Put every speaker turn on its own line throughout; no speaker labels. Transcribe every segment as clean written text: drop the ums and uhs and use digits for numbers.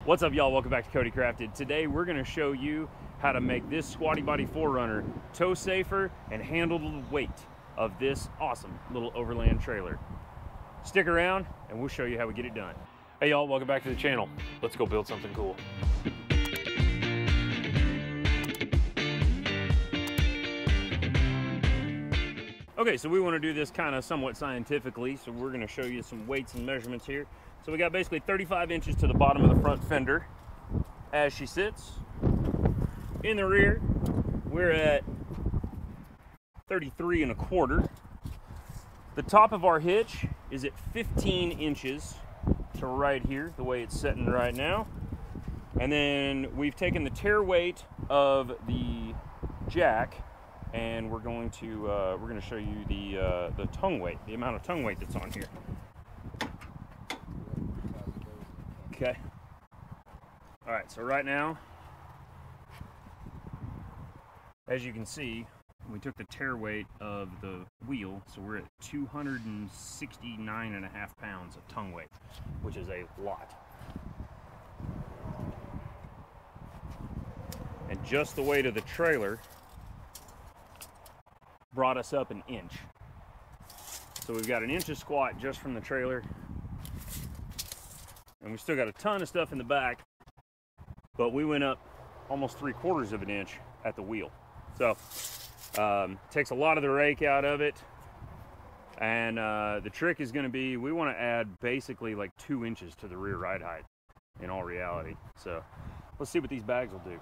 What's up, y'all? Welcome back to CodyCrafted. Today we're going to show you how to make this squatty body 4Runner tow safer and handle the weight of this awesome little overland trailer. Stick around and we'll show you how we get it done. Hey y'all, welcome back to the channel. Let's go build something cool. Okay, so we want to do this kind of somewhat scientifically, so we're going to show you some weights and measurements here. So we got basically 35 inches to the bottom of the front fender as she sits. In the rear, we're at 33 1/4. The top of our hitch is at 15 inches to right here, the way it's sitting right now. And then we've taken the tear weight of the jack, and we're going to show you the tongue weight, the amount of tongue weight that's on here. Okay. All right, so right now, as you can see, we took the tear weight of the wheel, so we're at 269.5 pounds of tongue weight, which is a lot. And just the weight of the trailer brought us up an inch. So we've got an inch of squat just from the trailer, and we still got a ton of stuff in the back, but we went up almost 3/4 of an inch at the wheel. So takes a lot of the rake out of it, and the trick is going to be, we want to add basically like 2 inches to the rear ride height in all reality. So let's see what these bags will do.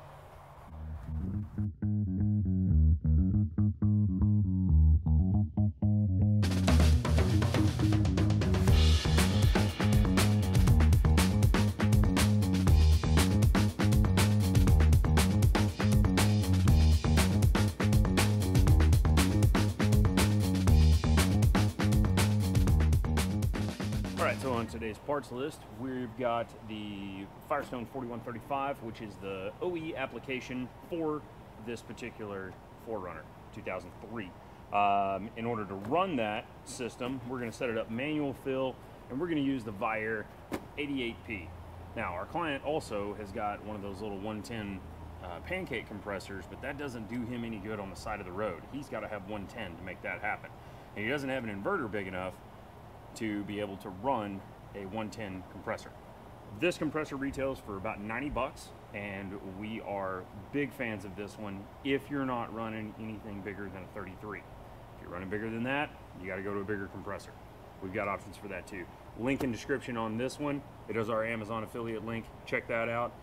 Alright, so on today's parts list, we've got the Firestone 4135, which is the OE application for this particular 4Runner 2003. In order to run that system, we're going to set it up manual fill, and we're going to use the Viair 88P. Now, our client also has got one of those little 110 pancake compressors, but that doesn't do him any good on the side of the road. He's got to have 110 to make that happen. And he doesn't have an inverter big enough to be able to run a 110 compressor. This compressor retails for about 90 bucks, and we are big fans of this one if you're not running anything bigger than a 33. If you're running bigger than that, you got to go to a bigger compressor. We've got options for that too. Link in description on this one. It is our Amazon affiliate link. Check that out.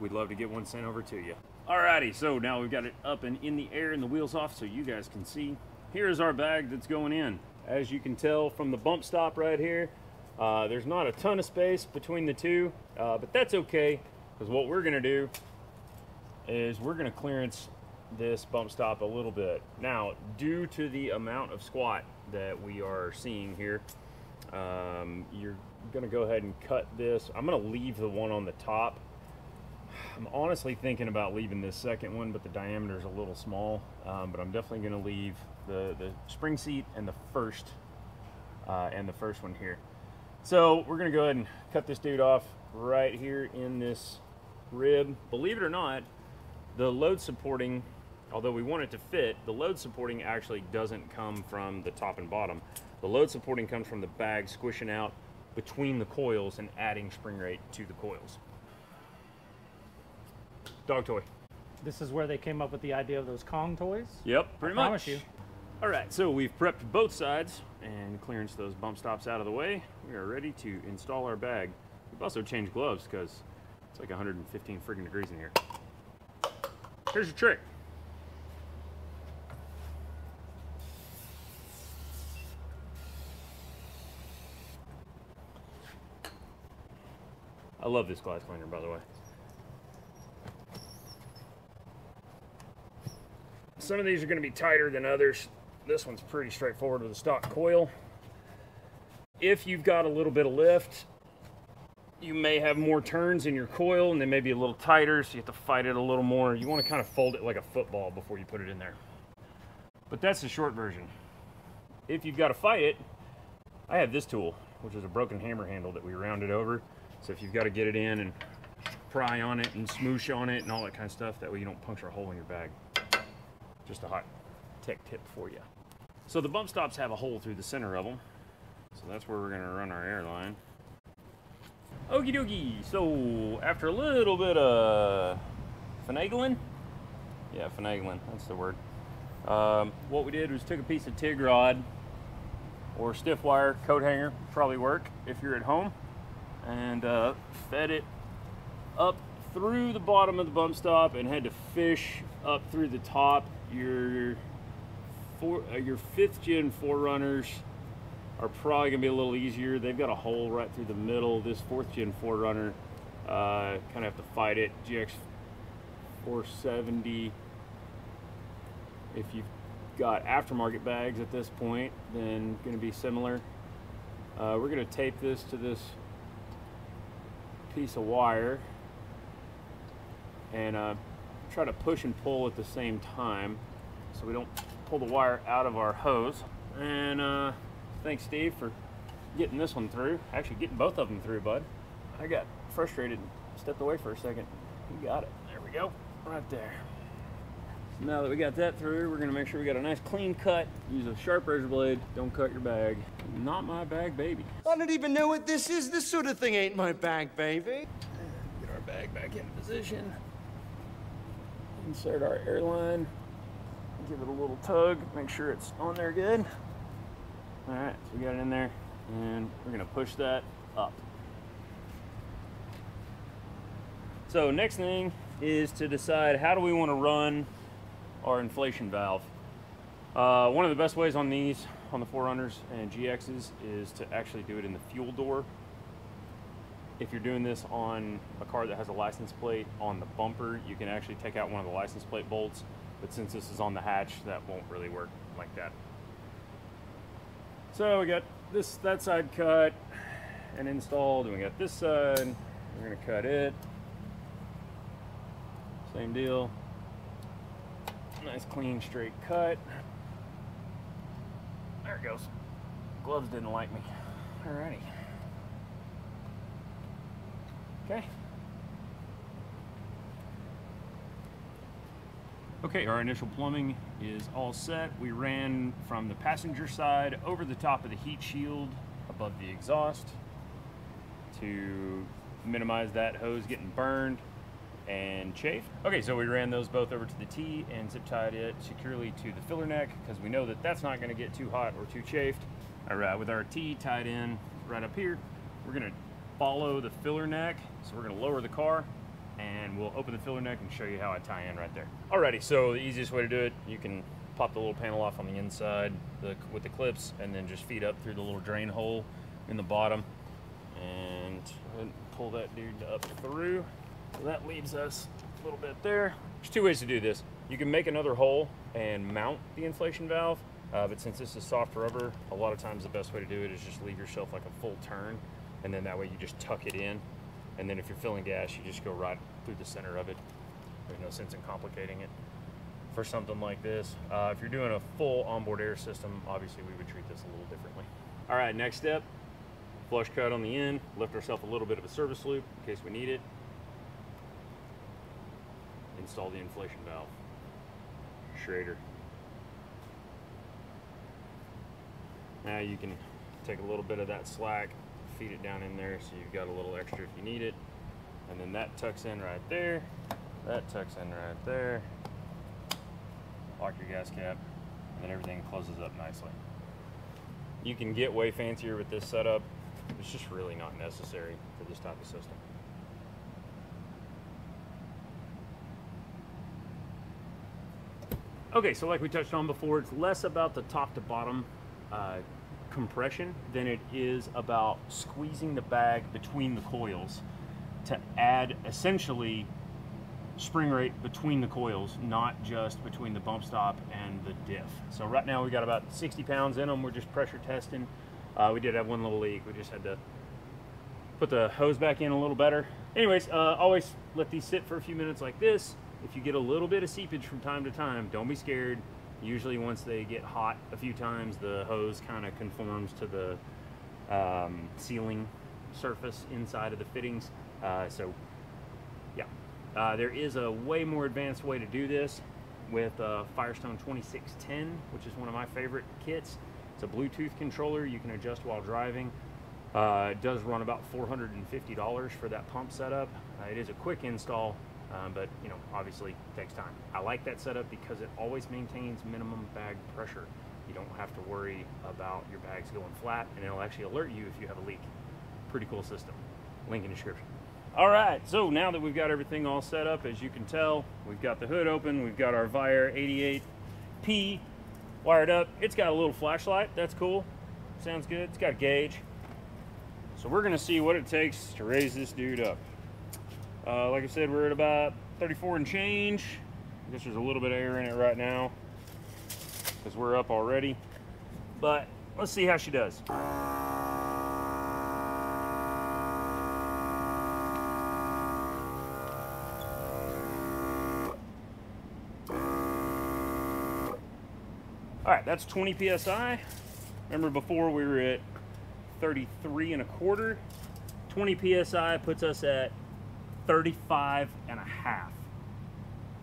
We'd love to get one sent over to you. Alrighty, so now we've got it up and in the air and the wheels off so you guys can see. Here's our bag that's going in. As you can tell from the bump stop right here, there's not a ton of space between the two, but that's okay, because what we're going to do is we're going to clearance this bump stop a little bit. Now, due to the amount of squat that we are seeing here, you're going to go ahead and cut this. I'm going to leave the one on the top. I'm honestly thinking about leaving this second one, but the diameter is a little small, but I'm definitely going to leave the spring seat and the first one here. So we're going to go ahead and cut this dude off right here in this rib. Believe it or not, the load supporting, although we want it to fit, the load supporting actually doesn't come from the top and bottom. The load supporting comes from the bag squishing out between the coils and adding spring rate to the coils. Dog toy.
This is where they came up with the idea of those Kong toys?
Yep, pretty much.
I promise you.
All right, so we've prepped both sides and clearanced those bump stops out of the way. We are ready to install our bag. We've also changed gloves because it's like 115 freaking degrees in here. Here's your trick. I love this glass cleaner, by the way. Some of these are going to be tighter than others. This one's pretty straightforward with a stock coil. If you've got a little bit of lift, you may have more turns in your coil, and they may be a little tighter, so you have to fight it a little more. You want to kind of fold it like a football before you put it in there. But that's the short version. If you've got to fight it, I have this tool, which is a broken hammer handle that we rounded over. So if you've got to get it in and pry on it and smoosh on it and all that kind of stuff. That way you don't puncture a hole in your bag. Just a hot tech tip for you. So the bump stops have a hole through the center of them. So that's where we're gonna run our airline. Okie dokie. So after a little bit of finagling, yeah, finagling, that's the word. What we did was took a piece of TIG rod or stiff wire coat hanger, probably work if you're at home, and fed it up through the bottom of the bump stop and had to fish up through the top. Your 5th gen 4Runners are probably gonna be a little easier. They've got a hole right through the middle. This 4th gen 4Runner, kind of have to fight it. GX 470. If you've got aftermarket bags at this point, then gonna be similar. We're gonna tape this to this piece of wire and try to push and pull at the same time so we don't pull the wire out of our hose. And thanks, Steve, for getting this one through. Actually, getting both of them through, bud. I got frustrated and stepped away for a second. You got it. There we go. Right there. So now that we got that through, we're going to make sure we got a nice clean cut. Use a sharp razor blade. Don't cut your bag. Not my bag, baby.
I don't even know what this is. This sort of thing ain't my bag, baby.
Get our bag back into position. Insert our airline. Give it a little tug. Make sure it's on there good. All right, so we got it in there, and we're gonna push that up. So next thing is to decide how do we want to run our inflation valve. One of the best ways on these, on the 4Runners and GXs, is to actually do it in the fuel door. If you're doing this on a car that has a license plate on the bumper, you can actually take out one of the license plate bolts, but since this is on the hatch, that won't really work like that. So we got that side cut and installed, and we got this side. We're gonna cut it. Same deal. Nice clean straight cut. There it goes. Gloves didn't like me. Alrighty. Okay. Okay, our initial plumbing is all set. We ran from the passenger side over the top of the heat shield above the exhaust to minimize that hose getting burned and chafed. Okay, so we ran those both over to the T and zip tied it securely to the filler neck because we know that that's not going to get too hot or too chafed. All right, with our T tied in right up here, we're going to follow the filler neck. So we're going to lower the car and we'll open the filler neck and show you how I tie in right there. Alrighty, so the easiest way to do it, you can pop the little panel off on the inside with the clips and then just feed up through the little drain hole in the bottom and pull that dude up through. So that leaves us a little bit there. There's two ways to do this. You can make another hole and mount the inflation valve, but since this is soft rubber, a lot of times the best way to do it is just leave yourself like a full turn, and then that way you just tuck it in. And then if you're filling gas, you just go right through the center of it. There's no sense in complicating it. For something like this, if you're doing a full onboard air system, obviously we would treat this a little differently. All right, next step, flush cut on the end, lift ourselves a little bit of a service loop in case we need it. Install the inflation valve. Schrader. Now you can take a little bit of that slack, feed it down in there so you've got a little extra if you need it. And then that tucks in right there. That tucks in right there. Lock your gas cap, and then everything closes up nicely. You can get way fancier with this setup. It's just really not necessary for this type of system. Okay, so like we touched on before, it's less about the top to bottom compression than it is about squeezing the bag between the coils to add essentially spring rate between the coils, not just between the bump stop and the diff. So right now we got about 60 pounds in them. We're just pressure testing. We did have one little leak. We just had to put the hose back in a little better. Anyways, always let these sit for a few minutes like this. If you get a little bit of seepage from time to time, don't be scared. Usually once they get hot a few times, the hose kind of conforms to the sealing surface inside of the fittings. So There is a way more advanced way to do this with Firestone 2610, which is one of my favorite kits. It's a Bluetooth controller you can adjust while driving. It does run about $450 for that pump setup. It is a quick install, but you know, obviously takes time. I like that setup because it always maintains minimum bag pressure. You don't have to worry about your bags going flat, and it'll actually alert you if you have a leak. Pretty cool system. Link in the description. All right, so now that we've got everything all set up, as you can tell, we've got the hood open, we've got our Vire 88P wired up. It's got a little flashlight, that's cool. Sounds good, it's got a gauge. So we're gonna see what it takes to raise this dude up. Like I said, we're at about 34 and change. I guess there's a little bit of air in it right now because we're up already. But let's see how she does. All right, that's 20 PSI. Remember before we were at 33 and a quarter. 20 PSI puts us at 35 and a half.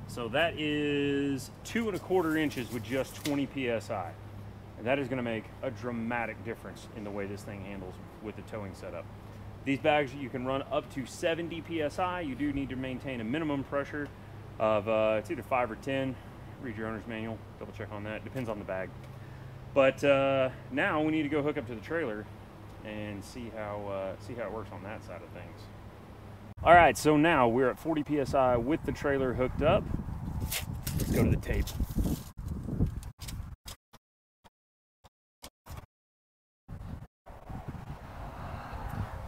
So that is 2 1/4 inches with just 20 PSI. And that is gonna make a dramatic difference in the way this thing handles with the towing setup. These bags, you can run up to 70 PSI. You do need to maintain a minimum pressure of, it's either 5 or 10. Read your owner's manual, double check on that. Depends on the bag. But now we need to go hook up to the trailer and see how it works on that side of things. All right, so now we're at 40 PSI with the trailer hooked up. Let's go to the tape.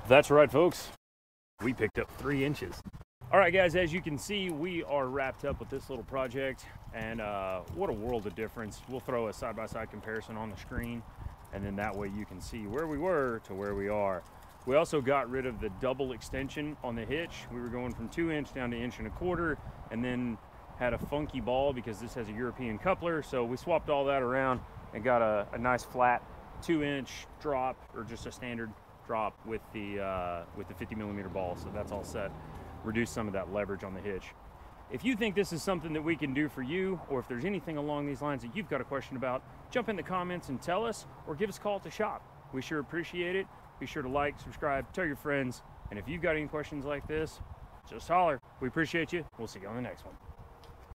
That's right, folks. We picked up 3 inches. All right, guys, as you can see, we are wrapped up with this little project, and what a world of difference. We'll throw a side-by-side comparison on the screen, and then that way you can see where we were to where we are. We also got rid of the double extension on the hitch. We were going from 2 inch down to 1 1/4 inch, and then had a funky ball because this has a European coupler, so we swapped all that around and got a nice flat 2 inch drop, or just a standard drop with the 50mm ball, so that's all set. Reduce some of that leverage on the hitch. If you think this is something that we can do for you, or if there's anything along these lines that you've got a question about, jump in the comments and tell us, or give us a call at the shop. We sure appreciate it. Be sure to like, subscribe, tell your friends, and if you've got any questions like this, just holler. We appreciate you. We'll see you on the next one.